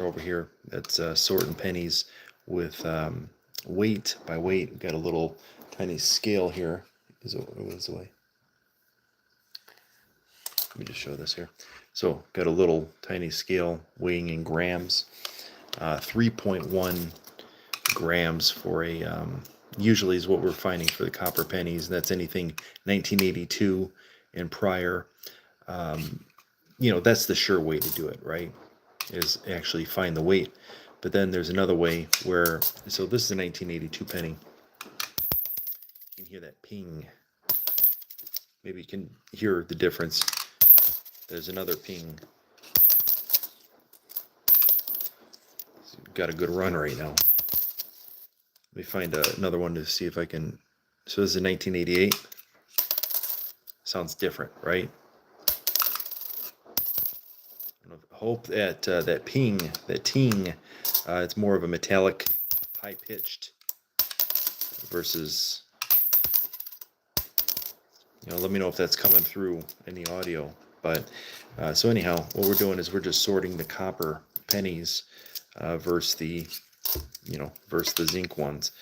over here that's sorting pennies with weight by weight. We've got a little tiny scale here. Is the way. Let me just show this here. So got a little tiny scale weighing in grams. 3.1 grams for a usually is what we're finding for the copper pennies. That's anything 1982 and prior. That's the sure way to do it, right? Is actually find the weight. But then there's another way where, so this is a 1982 penny. You can hear that ping. Maybe you can hear the difference. There's another ping. So got a good run right now. Let me find another one to see if I can. So this is a 1988. Sounds different, right? I hope that that ping, that ting, it's more of a metallic, high-pitched versus. Let me know if that's coming through in the audio. But so anyhow, what we're doing is we're just sorting the copper pennies versus the zinc ones,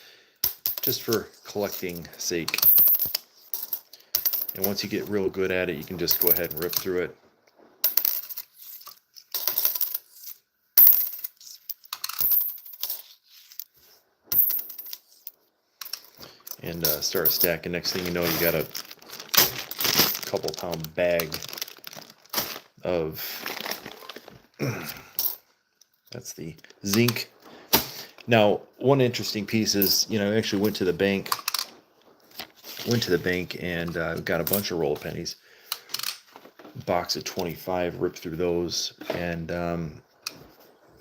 just for collecting sake. And once you get real good at it, you can just go ahead and rip through it. And start stacking. Next thing you know, you got a couple pound bag of that's the zinc. Now, one interesting piece is, I actually went to the bank and got a bunch of roll pennies, box of 25, ripped through those, and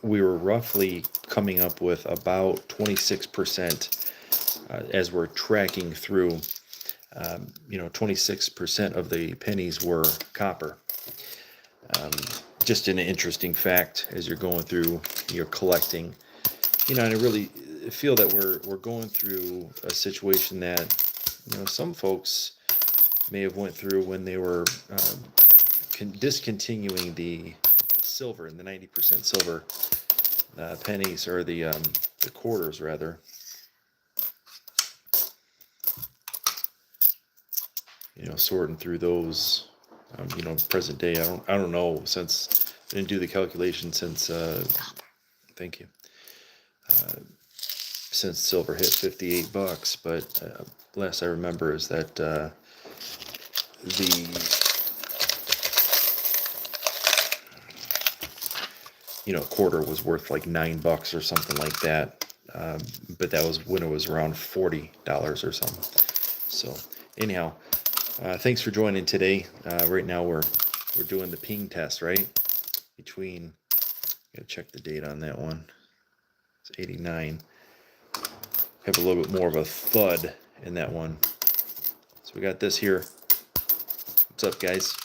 we were roughly coming up with about 26% as we're tracking through. 26% of the pennies were copper. Just an interesting fact as you're going through, you're collecting. And I really feel that we're going through a situation that, some folks may have went through when they were discontinuing the silver and the 90% silver pennies, or the quarters rather. Sorting through those, present day. I don't know, since I didn't do the calculation since. Thank you. Since silver hit $58, but last I remember is that the quarter was worth like $9 or something like that. But that was when it was around $40 or something. So anyhow, thanks for joining today. Right now we're doing the ping test, right? Between, gotta check the date on that one. It's 89. Have a little bit more of a thud in that one. So we got this here. What's up, guys?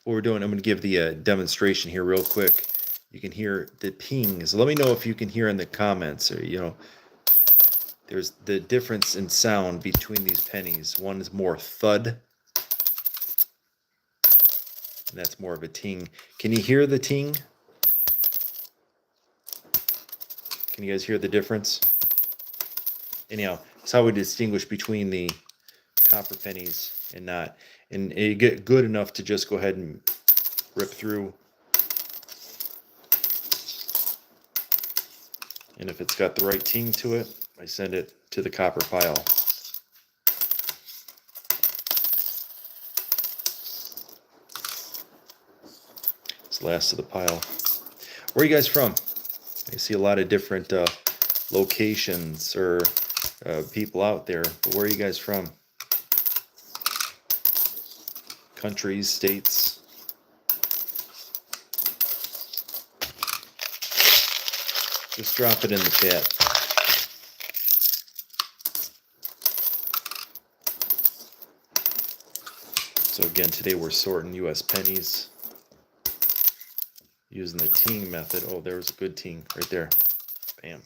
What we're doing, I'm going to give the demonstration here real quick. You can hear the pings. Let me know if you can hear in the comments, or there's the difference in sound between these pennies. One is more thud, and that's more of a ting. Can you hear the ting? Can you guys hear the difference? Anyhow, that's how we distinguish between the copper pennies and not. And you get good enough to just go ahead and rip through. And if it's got the right ting to it, I send it to the copper pile. It's last of the pile. Where are you guys from? I see a lot of different locations or people out there, but where are you guys from? Countries, states? Just drop it in the chat. So again, today we're sorting US pennies using the ting method. Oh, there was a good ting right there. Bam.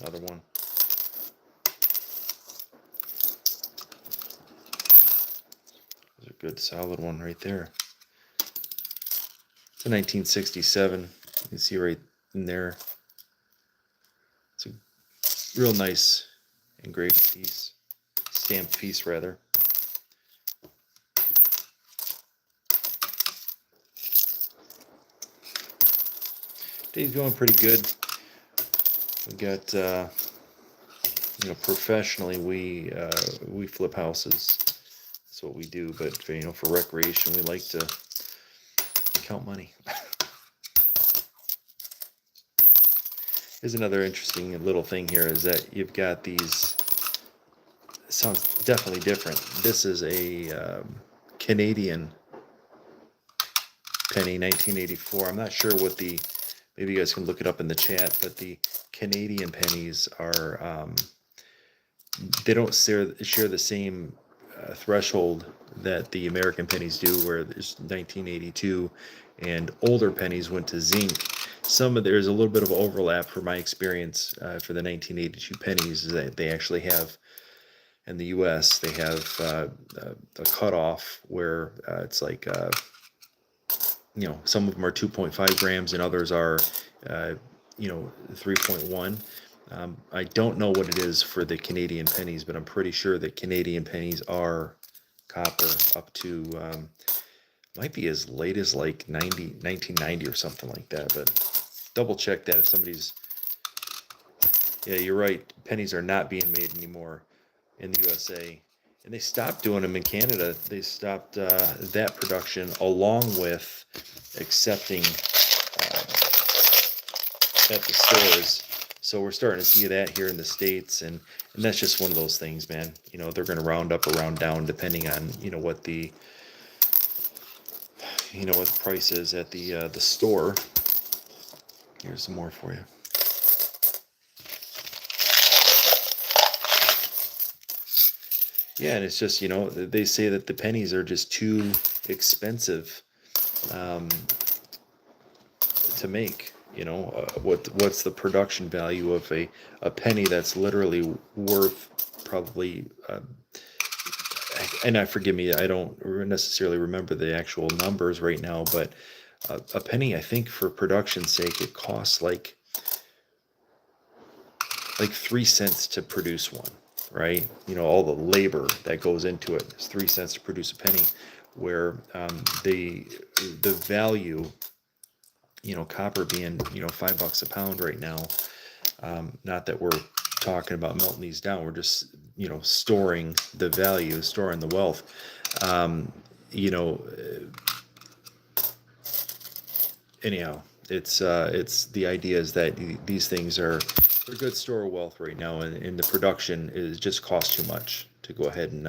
Another one. There's a good solid one right there. It's a 1967. You can see right in there. It's a real nice engraved piece, stamped piece rather. Day's going pretty good. We got, professionally we flip houses. That's what we do. But for recreation, we like to count money. Here's another interesting little thing here is that you've got these. It sounds definitely different. This is a Canadian penny, 1984. I'm not sure what the. Maybe you guys can look it up in the chat, but the Canadian pennies are. They don't share the same threshold that the American pennies do, where there's 1982, and older pennies went to zinc. There's a little bit of overlap for my experience for the 1982 pennies, is that they actually have, in the U.S., they have a cutoff where it's like, some of them are 2.5 grams and others are, 3.1. I don't know what it is for the Canadian pennies, but I'm pretty sure that Canadian pennies are copper up to, might be as late as like 1990 or something like that, but double check that if somebody's, yeah, you're right. Pennies are not being made anymore in the USA. And they stopped doing them in Canada. They stopped that production along with accepting at the stores. So we're starting to see that here in the States, and that's just one of those things, man. They're going to round up or round down depending on what the price is at the store. Here's some more for you. Yeah, and it's just they say that the pennies are just too expensive to make. What's the production value of a penny that's literally worth probably and forgive me, I don't necessarily remember the actual numbers right now, but a penny, I think, for production's sake, it costs like 3 cents to produce one, right? All the labor that goes into it is 3 cents to produce a penny, where the value, copper being $5 a pound right now. Not that we're talking about melting these down. We're just storing the value, storing the wealth. Anyhow, it's the idea is that these things are a good store of wealth right now, and the production is just costs too much to go ahead and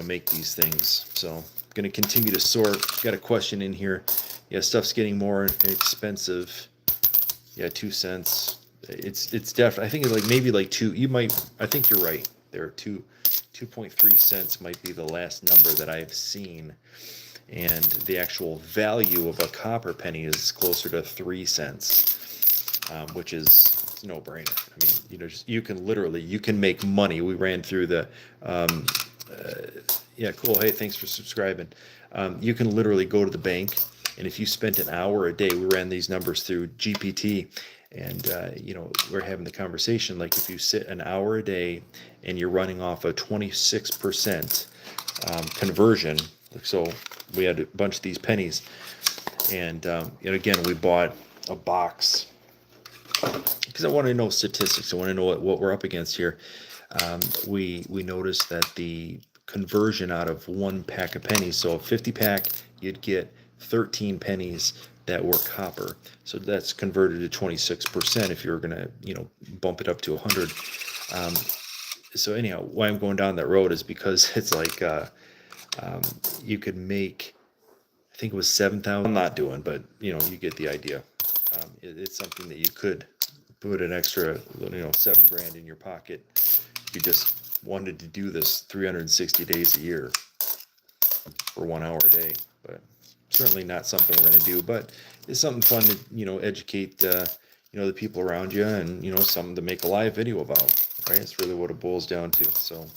make these things. So I'm going to continue to sort. Got a question in here. Yeah, stuff's getting more expensive. Yeah, 2 cents. It's definitely. I think it's maybe 2. I think you're right. There are 2.3 cents might be the last number that I've seen, and the actual value of a copper penny is closer to 3 cents, which is no brainer. I mean, you can make money. We ran through the. Yeah, cool. Hey, thanks for subscribing. You can literally go to the bank, and if you spent an hour a day, we ran these numbers through GPT, and we're having the conversation, like if you sit an hour a day and you're running off a 26% conversion. So we had a bunch of these pennies, and again, we bought a box because I want to know statistics. I want to know what we're up against here. We noticed that the conversion out of one pack of pennies, so a 50 pack, you'd get 13 pennies that were copper. So that's converted to 26% if you're going to, bump it up to 100. So anyhow, why I'm going down that road is because it's like you could make, I think it was 7,000. I'm not doing, but you get the idea. It's something that you could put an extra, $7,000 in your pocket if you just wanted to do this 360 days a year for 1 hour a day. But certainly not something we're going to do, but it's something fun to educate the people around you, and something to make a live video about, right? It's really what it boils down to. So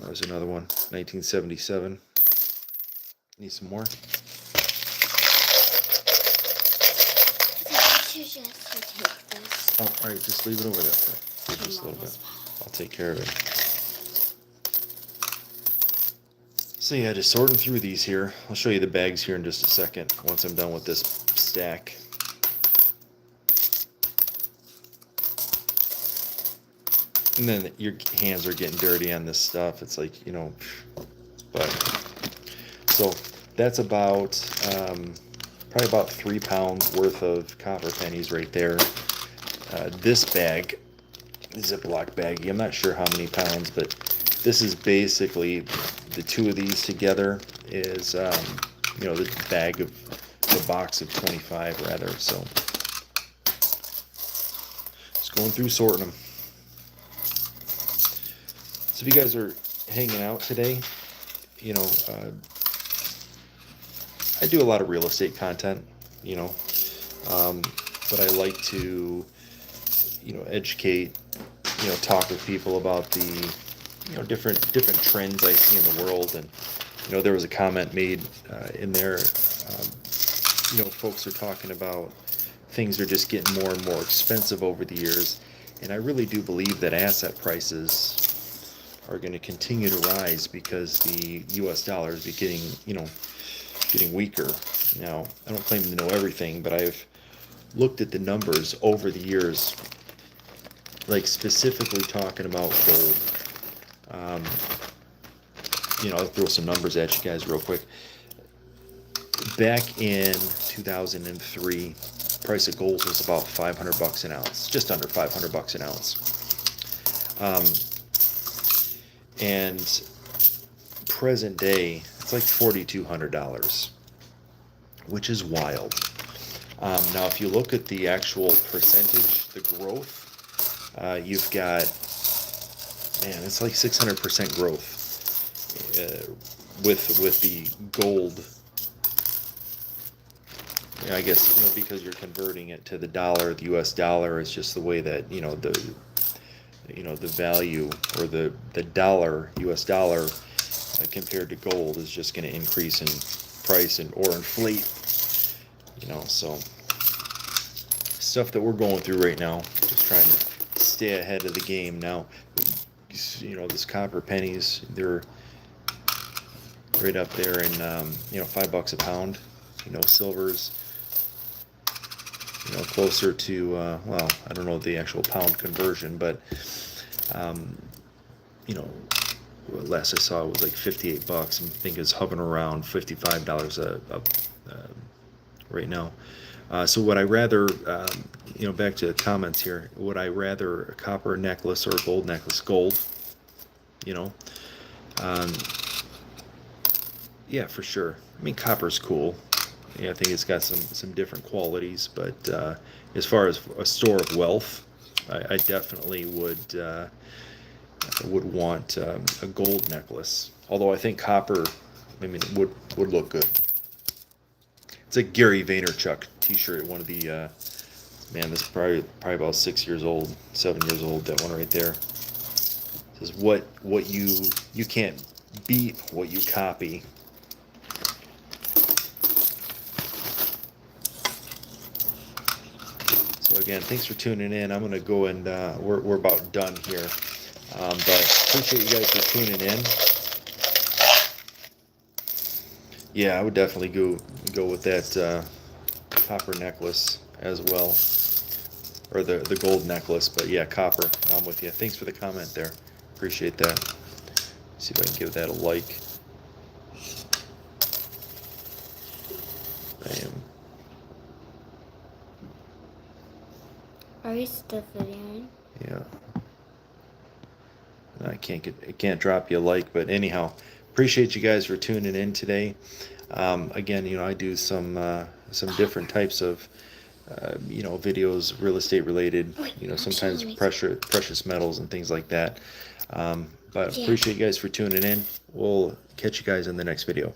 there's another one, 1977. Need some more. just to take this. Oh, all right, just leave it over there for just a little bit. I'll take care of it. So yeah, just sorting through these here. I'll show you the bags here in just a second once I'm done with this stack. And then your hands are getting dirty on this stuff. It's like, you know, but so that's about probably about 3 pounds worth of copper pennies right there. This bag, Ziploc baggie, I'm not sure how many pounds, but this is basically the two of these together is you know, the bag of the box of 25 rather. So just going through sorting them. So if you guys are hanging out today, you know, I do a lot of real estate content, you know, but I like to, you know, educate, you know, talk with people about the, you know, different trends I see in the world. And, you know, there was a comment made in there, you know, folks are talking about things are just getting more and more expensive over the years. And I really do believe that asset prices are going to continue to rise because the U.S. dollar is getting weaker. Now, I don't claim to know everything, but I've looked at the numbers over the years, like specifically talking about gold. You know, I'll throw some numbers at you guys real quick. Back in 2003, price of gold was about $500 an ounce, just under $500 an ounce. And present day, it's like $4,200, which is wild. Now, if you look at the actual percentage, the growth, you've got, man, it's like 600% growth with the gold. I guess, you know, because you're converting it to the dollar, the U.S. dollar is just the way that, you know, the value or the dollar, U.S. dollar, compared to gold is just going to increase in price and or inflate, you know. So stuff that we're going through right now, just trying to stay ahead of the game. Now, you know, this copper pennies, they're right up there in you know, $5 a pound. You know, silver's, you know, closer to well, I don't know the actual pound conversion, but you know, last I saw it was like $58. I think it's hovering around $55 right now. So would I rather, you know, back to the comments here, would I rather a copper necklace or a gold necklace? Gold, you know. Yeah, for sure. I mean, copper's cool. Yeah, I think it's got some different qualities, but as far as a store of wealth, I definitely would want a gold necklace. Although I think copper, I mean, would look good. It's a Gary Vaynerchuk T-shirt. One of the man, this is probably about 6 years old, 7 years old. That one right there. It says what you can't beat what you copy. So again, thanks for tuning in. I'm gonna go and we're about done here, but appreciate you guys for tuning in. Yeah, I would definitely go with that copper necklace as well, or the gold necklace. But yeah, copper. I'm with you. Thanks for the comment there. Appreciate that. See if I can give that a like. Bam. Are you still videoing? Yeah. I can't drop you a like, but anyhow, appreciate you guys for tuning in today. Again, you know, I do some different types of you know, videos, real estate related, you know, sometimes precious metals and things like that. But appreciate you guys for tuning in. We'll catch you guys in the next video.